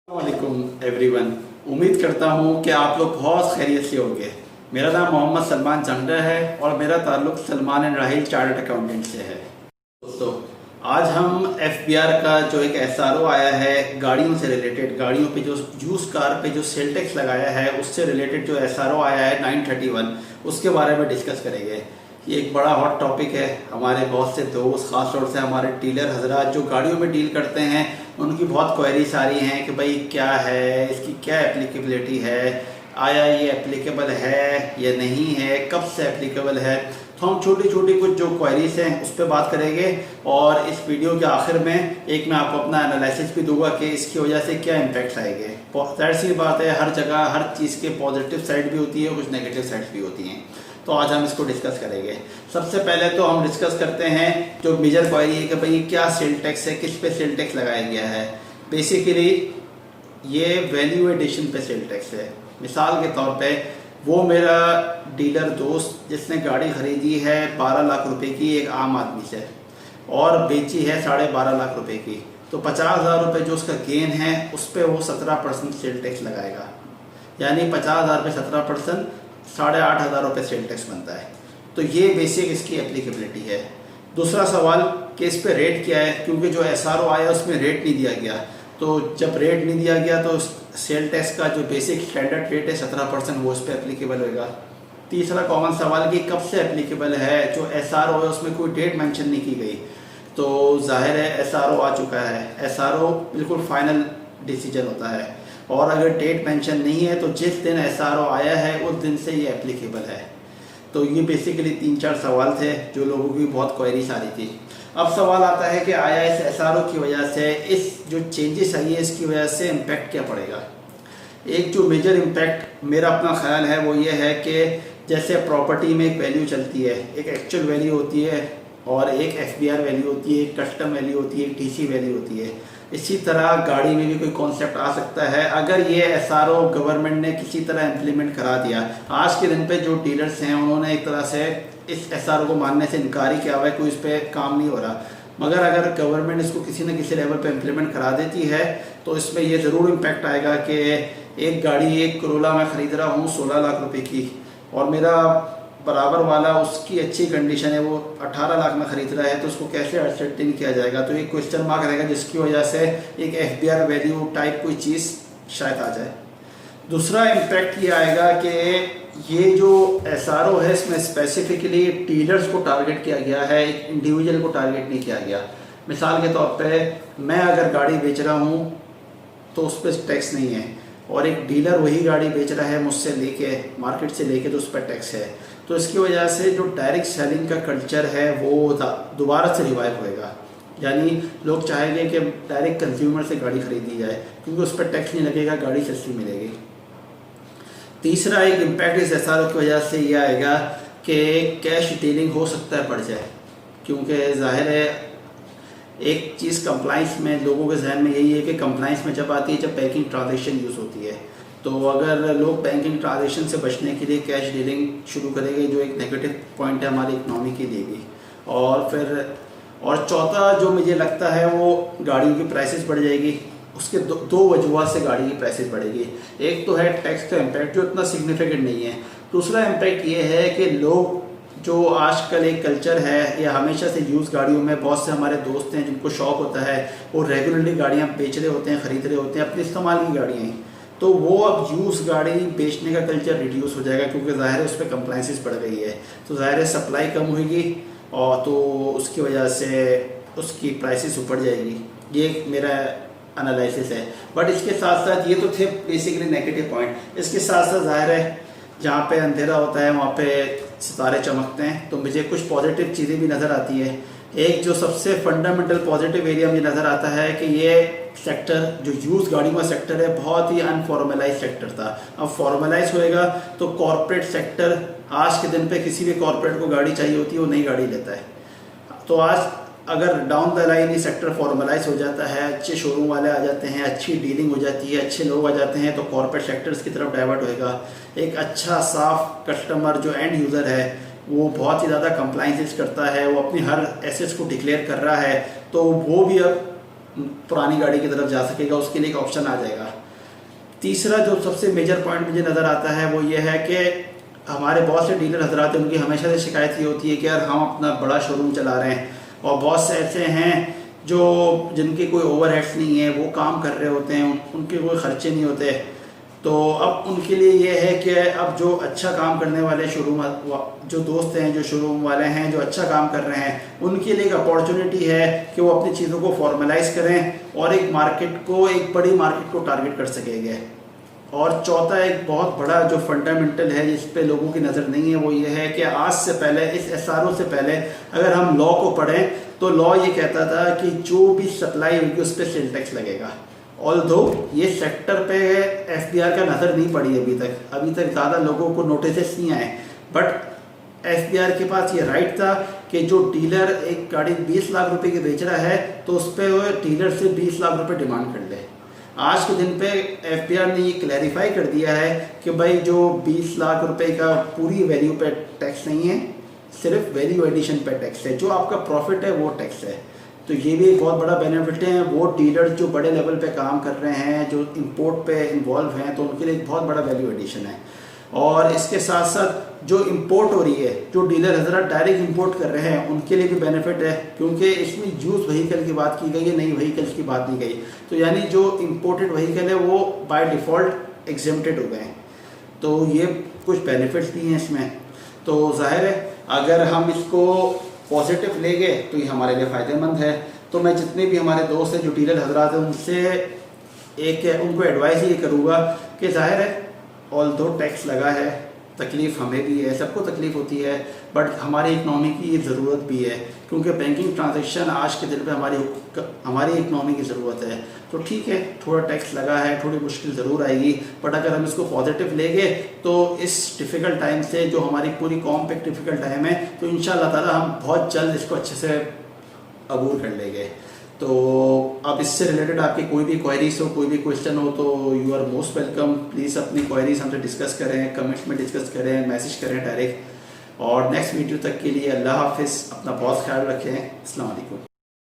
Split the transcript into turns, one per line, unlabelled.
वालेकुम एवरीवन। उम्मीद करता हूँ कि आप लोग बहुत खैरियत से होंगे। मेरा नाम मोहम्मद सलमान जंगड़ा है और मेरा ताल्लुक़ Salman and Rahil chartered accountant से है। दोस्तों, आज हम एफबीआर का जो एक एसआरओ आया है गाड़ियों से रिलेटेड, गाड़ियों पे जो यूज़ कार पे जो सेल टैक्स लगाया है उससे रिलेटेड जो एसआरओ आया है 931, उसके बारे में डिस्कस करेंगे। ये एक बड़ा हॉट टॉपिक है। हमारे बहुत से दोस्त, ख़ास तौर से हमारे डीलर हजरात जो गाड़ियों में डील करते हैं, उनकी बहुत क्वेरीज आ रही हैं कि भाई क्या है, इसकी क्या एप्लीकेबिलिटी है, आया ये एप्लीकेबल है या नहीं है, कब से एप्लीकेबल है। तो हम छोटी छोटी कुछ जो क्वेरीज हैं उस पर बात करेंगे और इस वीडियो के आखिर में एक मैं आपको अपना एनालिसिस भी दूंगा कि इसकी वजह से क्या इम्पैक्ट आएंगे। जाहिर सी बात है, हर जगह हर चीज़ के पॉजिटिव साइड भी होती है, कुछ नेगेटिव साइड्स भी होती हैं। तो आज हम इसको डिस्कस करेंगे। सबसे पहले तो हम डिस्कस करते हैं जो मेजर क्वेरी है कि भाई क्या सेल टैक्स है, किस पे सेल टैक्स लगाया गया है। बेसिकली ये वैल्यू एडिशन पे सेल टैक्स है। मिसाल के तौर पे वो मेरा डीलर दोस्त जिसने गाड़ी खरीदी है 12 लाख रुपए की एक आम आदमी से और बेची है 12.5 लाख रुपए की, तो 50,000 रुपये जो उसका गेन है उस पर वो 17% सेल टैक्स लगाएगा। यानी 50,000 पे 17% 8,500 रुपये सेल टैक्स बनता है। तो ये बेसिक इसकी एप्लीकेबिलिटी है। दूसरा सवाल कि इस पे रेट क्या है, क्योंकि जो एसआरओ आया उसमें रेट नहीं दिया गया। तो जब रेट नहीं दिया गया तो सेल टैक्स का जो बेसिक स्टैंडर्ड रेट है 17%, वो इस पर एप्लीकेबल होगा। तीसरा कॉमन सवाल कि कब से एप्लीकेबल है। जो एसआरओ है उसमें कोई डेट मेंशन नहीं की गई, तो जाहिर है एसआरओ आ चुका है। एसआरओ बिल्कुल फाइनल डिसीजन होता है और अगर डेट मेंशन नहीं है तो जिस दिन एसआरओ आया है उस दिन से ये एप्लीकेबल है। तो ये बेसिकली 3-4 सवाल थे जो लोगों की बहुत क्वेरीज आ रही थी। अब सवाल आता है कि आया इस एसआरओ की वजह से, इस जो चेंजेस आई है इसकी वजह से इम्पैक्ट क्या पड़ेगा। एक जो मेजर इम्पैक्ट मेरा अपना ख्याल है वो ये है कि जैसे प्रॉपर्टी में एक वैल्यू चलती है, एक एक्चुअल वैल्यू होती है और एक एफबीआर वैल्यू होती है, एक कस्टम वैल्यू होती है, एक टीसी वैल्यू होती है। इसी तरह गाड़ी में भी कोई कॉन्सेप्ट आ सकता है अगर ये एसआरओ गवर्नमेंट ने किसी तरह इम्प्लीमेंट करा दिया। आज के दिन पे जो डीलर्स हैं उन्होंने एक तरह से इस एसआरओ को मानने से इनकार ही किया हुआ है, कोई इस पर काम नहीं हो रहा। मगर अगर गवर्नमेंट इसको किसी न किसी लेवल पे इम्प्लीमेंट करा देती है तो इसमें ये ज़रूर इम्पैक्ट आएगा कि एक गाड़ी, एक करोला मैं ख़रीद रहा हूँ 16 लाख रुपये की और मेरा बराबर वाला उसकी अच्छी कंडीशन है, वो 18 लाख में ख़रीद रहा है, तो उसको कैसे असर्टेन किया जाएगा। तो एक क्वेश्चन मार्क रहेगा जिसकी वजह से एक एफबीआर वैल्यू टाइप कोई चीज़ शायद आ जाए। दूसरा इम्पैक्ट ये आएगा कि ये जो एसआरओ है इसमें स्पेसिफिकली डीलर्स को टारगेट किया गया है, एक इंडिविजुअल को टारगेट नहीं किया गया। मिसाल के तौर पे मैं अगर गाड़ी बेच रहा हूँ तो उस पर टैक्स नहीं है और एक डीलर वही गाड़ी बेच रहा है मुझसे लेके, मार्केट से लेके, तो उस पर टैक्स है। तो इसकी वजह से जो डायरेक्ट सेलिंग का कल्चर है वो दोबारा से रिवाइव होएगा। यानी लोग चाहेंगे कि डायरेक्ट कंज्यूमर से गाड़ी खरीदी जाए क्योंकि उस पर टैक्स नहीं लगेगा, गाड़ी सस्ती मिलेगी। तीसरा एक इम्पैक्ट इस एसआरओ की वजह से ये आएगा कि कैश डीलिंग हो सकता है बढ़ जाए, क्योंकि जाहिर है एक चीज़ कंप्लाइंस में लोगों के जहन में यही है कि कंप्लाइंस में जब आती है जब बैंकिंग ट्रांजैक्शन यूज़ होती है, तो अगर लोग बैंकिंग ट्रांजैक्शन से बचने के लिए कैश डीलिंग शुरू करेंगे जो एक नेगेटिव पॉइंट है हमारी इकनॉमी के लिए भी। और चौथा जो मुझे लगता है वो गाड़ियों की प्राइसेस बढ़ जाएगी। उसके दो वजूहत से गाड़ी की प्राइसेस बढ़ेगी। एक तो है टैक्स का इम्पैक्ट जो इतना सिग्निफिकेंट नहीं है। दूसरा इम्पैक्ट ये है कि लोग जो आजकल एक कल्चर है या हमेशा से यूज़ गाड़ियों में, बहुत से हमारे दोस्त हैं जिनको शौक़ होता है वो रेगुलरली गाड़ियाँ बेच रहे होते हैं, ख़रीद रहे होते हैं, अपने इस्तेमाल की गाड़ियाँ ही, तो वो अब यूज़ गाड़ी बेचने का कल्चर रिड्यूस हो जाएगा क्योंकि ज़ाहिर है उस पर कंप्लाइंसेस बढ़ गई है। तो ज़ाहिर है सप्लाई कम होगी और तो उसकी वजह से उसकी प्राइसेस ऊपर जाएगी। ये मेरा एनालिसिस है। बट इसके साथ साथ ये तो थे बेसिकली नेगेटिव पॉइंट। इसके साथ साथ ज़ाहिर है जहाँ पे अंधेरा होता है वहाँ पे सितारे चमकते हैं, तो मुझे कुछ पॉजिटिव चीज़ें भी नज़र आती है। एक जो सबसे फंडामेंटल पॉजिटिव एरिया मुझे नज़र आता है कि ये सेक्टर जो यूज़ गाड़ियों का सेक्टर है बहुत ही अनफॉर्मलाइज सेक्टर था। अब फॉर्मलाइज होएगा तो कॉर्पोरेट सेक्टर, आज के दिन पे किसी भी कॉर्पोरेट को गाड़ी चाहिए होती है वो नई गाड़ी लेता है। तो आज अगर डाउन द लाइन ये सेक्टर फॉर्मलाइज हो जाता है, अच्छे शोरूम वाले आ जाते हैं, अच्छी डीलिंग हो जाती है, अच्छे लोग आ जाते हैं, तो कॉर्पोरेट सेक्टर्स की तरफ डाइवर्ट होएगा। एक अच्छा साफ कस्टमर जो एंड यूज़र है वो बहुत ही ज़्यादा कंप्लाइंसेस करता है, वो अपनी हर एसेट्स को डिक्लेयर कर रहा है, तो वो भी अब पुरानी गाड़ी की तरफ जा सकेगा, उसके लिए एक ऑप्शन आ जाएगा। तीसरा जो सबसे मेजर पॉइंट मुझे नज़र आता है वो ये है कि हमारे बहुत से डीलर हजरात हैं, उनकी हमेशा से शिकायत ये होती है कि यार हम अपना बड़ा शोरूम चला रहे हैं और बहुत से ऐसे हैं जो जिनके कोई ओवरहेड्स नहीं है, वो काम कर रहे होते हैं, उनके कोई खर्चे नहीं होते। तो अब उनके लिए ये है कि अब जो अच्छा काम करने वाले शोरूम जो दोस्त हैं, जो शोरूम वाले हैं, जो अच्छा काम कर रहे हैं, उनके लिए एक अपॉर्चुनिटी है कि वो अपनी चीज़ों को फॉर्मलाइज करें और एक मार्केट को, एक बड़ी मार्केट को टारगेट कर सकेंगे। और चौथा एक बहुत बड़ा जो फंडामेंटल है जिस पे लोगों की नज़र नहीं है वो ये है कि आज से पहले, इस एसआरओ से पहले अगर हम लॉ को पढ़ें तो लॉ ये कहता था कि जो भी सप्लाई होगी उस पर सेल टैक्स लगेगा। ऑल्दो ये सेक्टर पे एफबीआर का नज़र नहीं पड़ी अभी तक ज़्यादा लोगों को नोटिस नहीं आए, बट एफबीआर के पास ये राइट था कि जो डीलर एक गाड़ी 20 लाख रुपए की बेच रहा है तो उस पर डीलर से 20 लाख रुपए डिमांड कर ले। आज के दिन पे एफबीआर ने ये क्लैरिफाई कर दिया है कि भाई जो 20 लाख रुपए का पूरी वैल्यू पे टैक्स नहीं है, सिर्फ वैल्यू एडिशन पे टैक्स है, जो आपका प्रॉफिट है वो टैक्स है। तो ये भी एक बहुत बड़ा बेनिफिट है। वो डीलर जो बड़े लेवल पे काम कर रहे हैं, जो इंपोर्ट पे इन्वॉल्व हैं, तो उनके लिए एक बहुत बड़ा वैल्यू एडिशन है। और इसके साथ साथ जो इंपोर्ट हो रही है, जो डीलर हजरात डायरेक्ट इंपोर्ट कर रहे हैं, उनके लिए भी बेनिफिट है, क्योंकि इसमें यूज व्हीकल की बात की गई है, नई व्हीकल्स की बात नहीं गई। तो यानी जो इंपोर्टेड व्हीकल है वो बाय डिफ़ॉल्ट एग्जेम्प्टेड हो गए हैं। तो ये कुछ बेनिफिट्स भी हैं इसमें। तो जाहिर है अगर हम इसको पॉजिटिव लेंगे तो ये हमारे लिए फ़ायदेमंद है। तो मैं जितने भी हमारे दोस्त हैं जो डीलर हजरात हैं उनसे उनको एडवाइस ये करूँगा कि जाहिर है ऑल्दो टैक्स लगा है, तकलीफ़ हमें भी है, सबको तकलीफ़ होती है, बट हमारी इकनॉमी की ये ज़रूरत भी है, क्योंकि बैंकिंग ट्रांजैक्शन आज के दिन पे हमारी इकनॉमी की ज़रूरत है। तो ठीक है, थोड़ा टैक्स लगा है, थोड़ी मुश्किल ज़रूर आएगी, बट अगर हम इसको पॉजिटिव लेंगे तो इस डिफ़िकल्ट टाइम से, जो हमारी पूरी कौम पे एक डिफ़िकल्ट टाइम है, तो इंशाअल्लाह ताला हम बहुत जल्द इसको अच्छे से अबूर कर लेंगे। तो अब इससे रिलेटेड आपकी कोई भी क्वेरीज हो, कोई भी क्वेश्चन हो, तो you are most welcome. Please अपनी क्वेरीज हमसे डिस्कस करें, कमेंट्स में डिस्कस करें, मैसेज करें डायरेक्ट। और नेक्स्ट वीडियो तक के लिए अल्लाह हाफिज़, अपना बहुत ख्याल रखें। अस्सलाम वालेकुम।